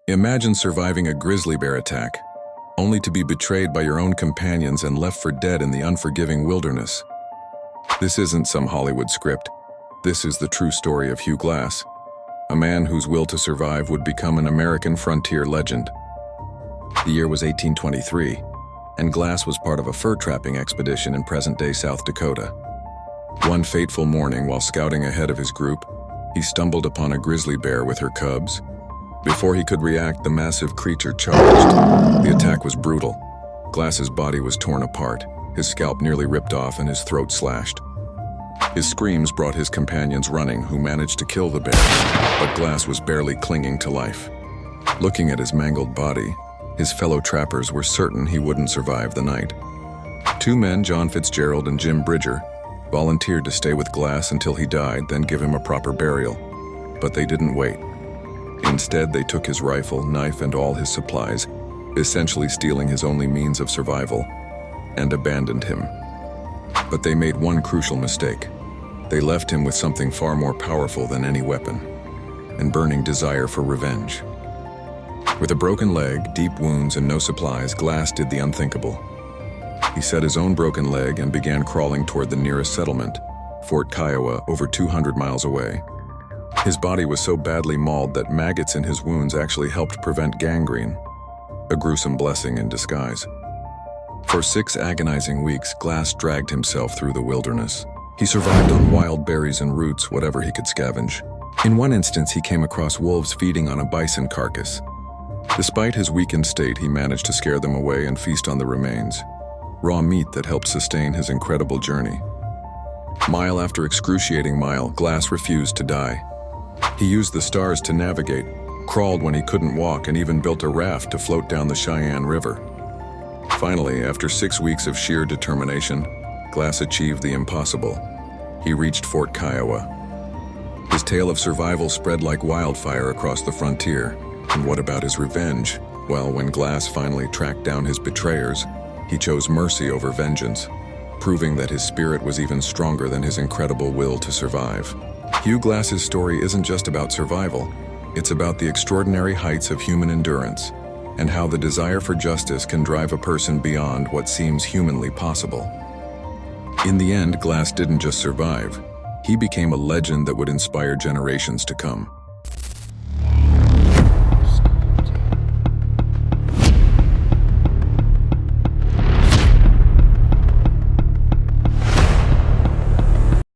Imagine surviving a grizzly bear attack, only to be betrayed by your own companions and left for dead in the unforgiving wilderness. This isn't some Hollywood script. This is the true story of Hugh Glass, a man whose will to survive would become an American frontier legend. The year was 1823, and Glass was part of a fur trapping expedition in present-day South Dakota. One fateful morning, while scouting ahead of his group, he stumbled upon a grizzly bear with her cubs. Before he could react, the massive creature charged. The attack was brutal. Glass's body was torn apart, his scalp nearly ripped off and his throat slashed. His screams brought his companions running, who managed to kill the bear, but Glass was barely clinging to life. Looking at his mangled body, his fellow trappers were certain he wouldn't survive the night. Two men, John Fitzgerald and Jim Bridger, volunteered to stay with Glass until he died, then give him a proper burial. But they didn't wait. Instead, they took his rifle, knife, and all his supplies, essentially stealing his only means of survival, and abandoned him. But they made one crucial mistake. They left him with something far more powerful than any weapon, an burning desire for revenge. With a broken leg, deep wounds, and no supplies, Glass did the unthinkable. He set his own broken leg and began crawling toward the nearest settlement, Fort Kiowa, over 200 miles away. His body was so badly mauled that maggots in his wounds actually helped prevent gangrene, a gruesome blessing in disguise. For 6 agonizing weeks, Glass dragged himself through the wilderness. He survived on wild berries and roots, whatever he could scavenge. In one instance, he came across wolves feeding on a bison carcass. Despite his weakened state, he managed to scare them away and feast on the remains, raw meat that helped sustain his incredible journey. Mile after excruciating mile, Glass refused to die. He used the stars to navigate, crawled when he couldn't walk, and even built a raft to float down the Cheyenne River. Finally, after 6 weeks of sheer determination, Glass achieved the impossible. He reached Fort Kiowa. His tale of survival spread like wildfire across the frontier. And what about his revenge? Well, when Glass finally tracked down his betrayers, he chose mercy over vengeance, proving that his spirit was even stronger than his incredible will to survive. Hugh Glass's story isn't just about survival. It's about the extraordinary heights of human endurance, and how the desire for justice can drive a person beyond what seems humanly possible. In the end, Glass didn't just survive. He became a legend that would inspire generations to come.